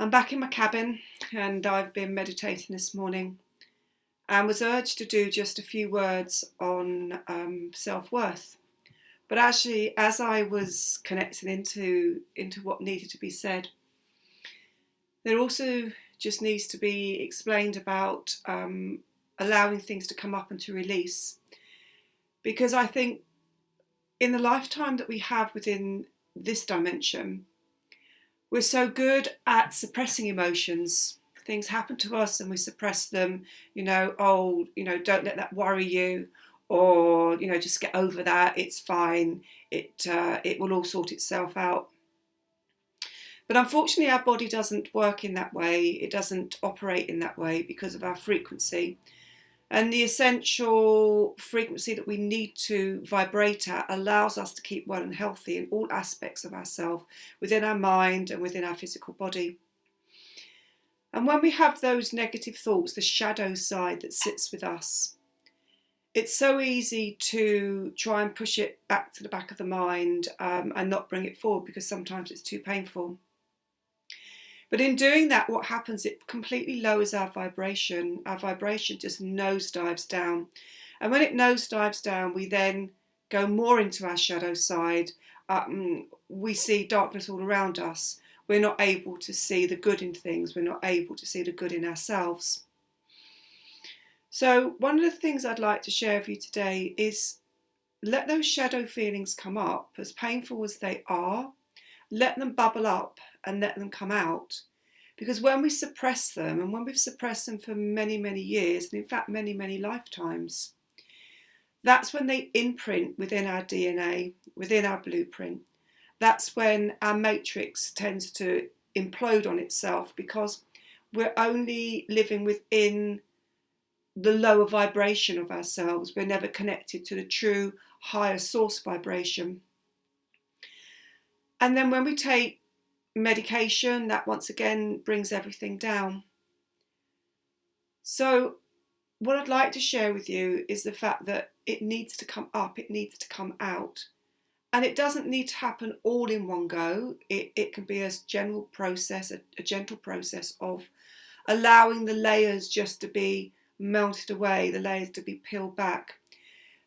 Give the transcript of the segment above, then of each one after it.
I'm back in my cabin and I've been meditating this morning and was urged to do just a few words on self-worth. But actually, as I was connecting into what needed to be said, there also just needs to be explained about allowing things to come up and to release. Because I think in the lifetime that we have within this dimension, we're so good at suppressing emotions. Things happen to us and we suppress them, don't let that worry you, or, just get over that, it's fine, it will all sort itself out. But unfortunately, our body doesn't work in that way. It doesn't operate in that way because of our frequency. And the essential frequency that we need to vibrate at allows us to keep well and healthy in all aspects of ourselves, within our mind and within our physical body. And when we have those negative thoughts, the shadow side that sits with us, it's so easy to try and push it back to the back of the mind and not bring it forward because sometimes it's too painful. But in doing that, what happens, it completely lowers our vibration. Our vibration just nosedives down. And when it nosedives down, we then go more into our shadow side. We see darkness all around us. We're not able to see the good in things. We're not able to see the good in ourselves. So one of the things I'd like to share with you today is let those shadow feelings come up, as painful as they are. Let them bubble up and let them come out. Because when we suppress them, and when we've suppressed them for many, many years, and in fact many, many lifetimes, that's when they imprint within our DNA, within our blueprint. That's when our matrix tends to implode on itself, because we're only living within the lower vibration of ourselves. We're never connected to the true higher source vibration. And then when we take medication, that once again brings everything down. So what I'd like to share with you is the fact that it needs to come up, it needs to come out. And it doesn't need to happen all in one go. It can be a general process, a gentle process of allowing the layers just to be melted away, the layers to be peeled back.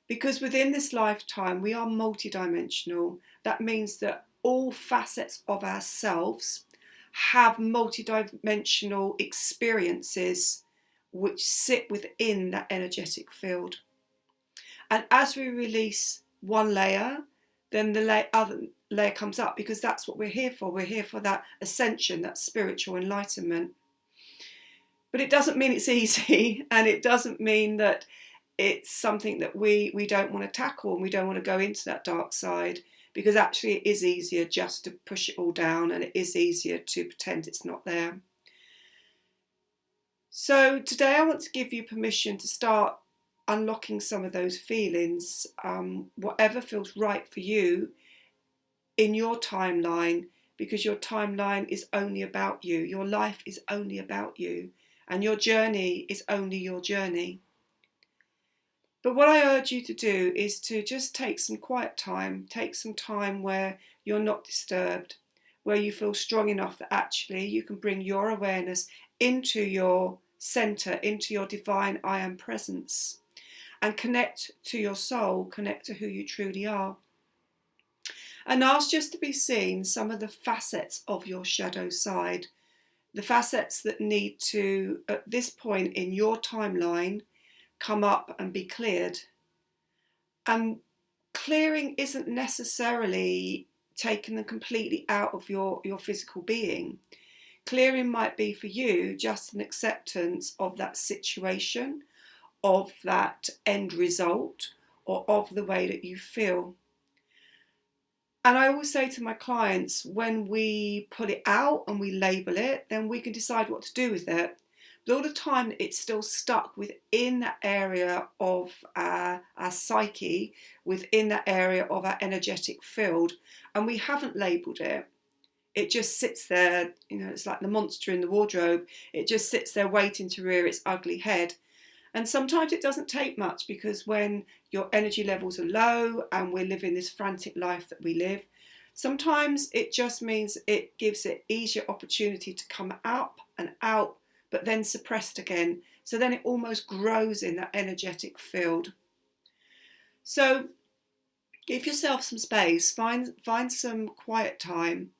Because within this lifetime, we are multidimensional. That means that all facets of ourselves have multidimensional experiences which sit within that energetic field. And as we release one layer, then the other layer comes up, because that's what we're here for. We're here for that ascension, that spiritual enlightenment. But it doesn't mean it's easy, and it doesn't mean that it's something that we don't want to tackle and we don't want to go into that dark side, because actually it is easier just to push it all down, and it is easier to pretend it's not there. So today I want to give you permission to start unlocking some of those feelings, whatever feels right for you in your timeline, because your timeline is only about you. Your life is only about you, and your journey is only your journey. But what I urge you to do is to just take some quiet time, take some time where you're not disturbed, where you feel strong enough that actually you can bring your awareness into your center, into your divine I am presence, and connect to your soul, connect to who you truly are. And ask just to be seen some of the facets of your shadow side, the facets that need to, at this point in your timeline, come up and be cleared. And clearing isn't necessarily taking them completely out of your physical being. Clearing might be for you just an acceptance of that situation, of that end result, or of the way that you feel. And I always say to my clients, when we put it out and we label it, then we can decide what to do with it. But all the time it's still stuck within that area of our psyche, within that area of our energetic field, and we haven't labelled it. It just sits there, it's like the monster in the wardrobe. It just sits there waiting to rear its ugly head. And sometimes it doesn't take much, because when your energy levels are low and we're living this frantic life that we live, Sometimes it just means it gives it easier opportunity to come up and out, but then suppressed again. So then it almost grows in that energetic field. So give yourself some space, find some quiet time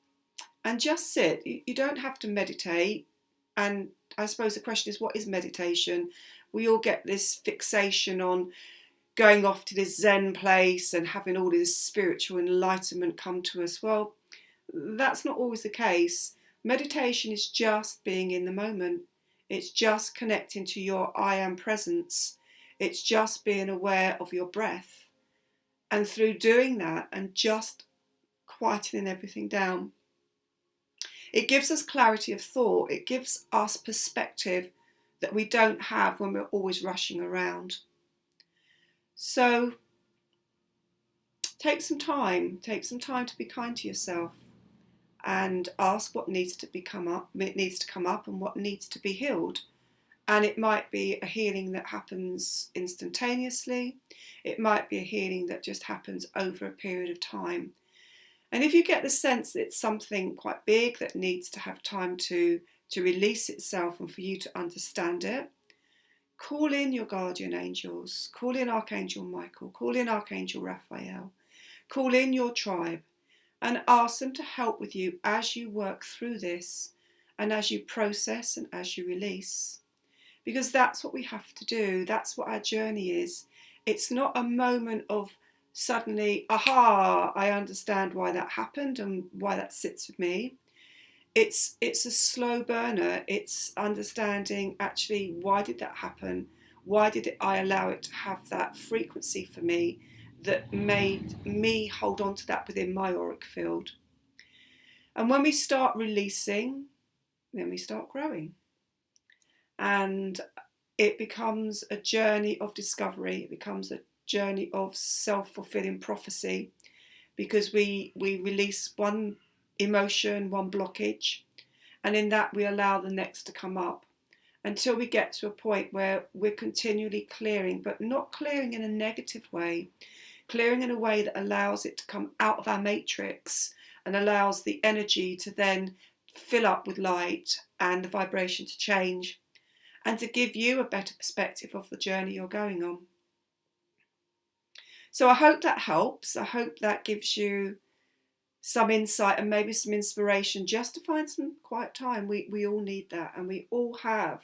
and just sit. You don't have to meditate. And I suppose the question is, what is meditation? We all get this fixation on going off to this Zen place and having all this spiritual enlightenment come to us. Well, that's not always the case. Meditation is just being in the moment. It's just connecting to your I am presence. It's just being aware of your breath. And through doing that and just quietening everything down, it gives us clarity of thought. It gives us perspective that we don't have when we're always rushing around. So take some time to be kind to yourself and ask what needs to come up and what needs to be healed. And it might be a healing that happens instantaneously. It might be a healing that just happens over a period of time. And if you get the sense that it's something quite big that needs to have time to release itself and for you to understand it, call in your guardian angels, call in Archangel Michael, call in Archangel Raphael, call in your tribe and ask them to help with you as you work through this and as you process and as you release. Because that's what we have to do. That's what our journey is. It's not a moment of suddenly, aha, I understand why that happened and why that sits with me. It's a slow burner. It's understanding actually, why did that happen? Why did I allow it to have that frequency for me that made me hold on to that within my auric field? And when we start releasing, then we start growing. And it becomes a journey of discovery. It becomes a journey of self-fulfilling prophecy, because we release one emotion, one blockage, and in that we allow the next to come up until we get to a point where we're continually clearing, but not clearing in a negative way, clearing in a way that allows it to come out of our matrix and allows the energy to then fill up with light and the vibration to change and to give you a better perspective of the journey you're going on. So I hope that helps. I hope that gives you some insight and maybe some inspiration just to find some quiet time. We all need that, and we all have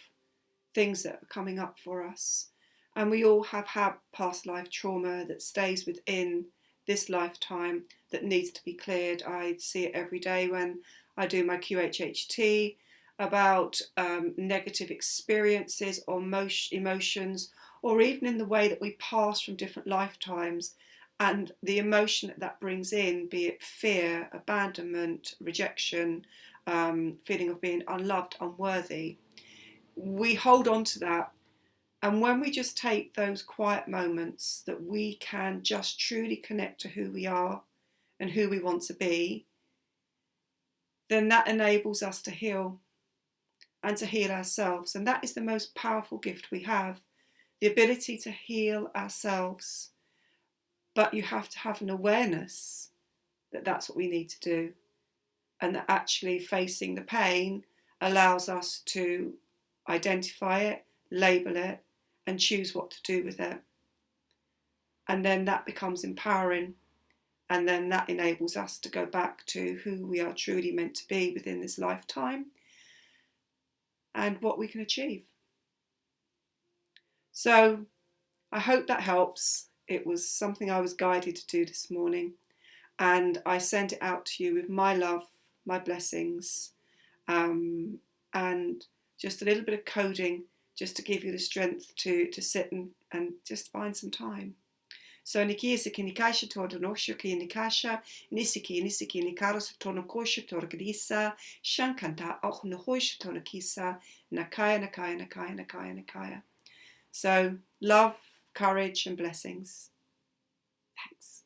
things that are coming up for us, and we all have had past life trauma that stays within this lifetime that needs to be cleared. I see it every day when I do my QHHT about negative experiences or emotions, or even in the way that we pass from different lifetimes and the emotion that brings in, be it fear, abandonment, rejection, feeling of being unloved, unworthy. We hold on to that. And when we just take those quiet moments that we can just truly connect to who we are and who we want to be, then that enables us to heal and to heal ourselves. And that is the most powerful gift we have, the ability to heal ourselves. But you have to have an awareness that that's what we need to do, and that actually facing the pain allows us to identify it, label it, and choose what to do with it. And then that becomes empowering, and then that enables us to go back to who we are truly meant to be within this lifetime and what we can achieve. So I hope that helps. It was something I was guided to do this morning, and I sent it out to you with my love, my blessings, and just a little bit of coding just to give you the strength to sit and just find some time. So Nikisiki Nikasha Tordonoshoki Nikasha, Nisiki Nikaros Tornokosha Torgadisa, Shankanta Och Nohosh Tornakisa, Nakaya. So love, courage and blessings. Thanks.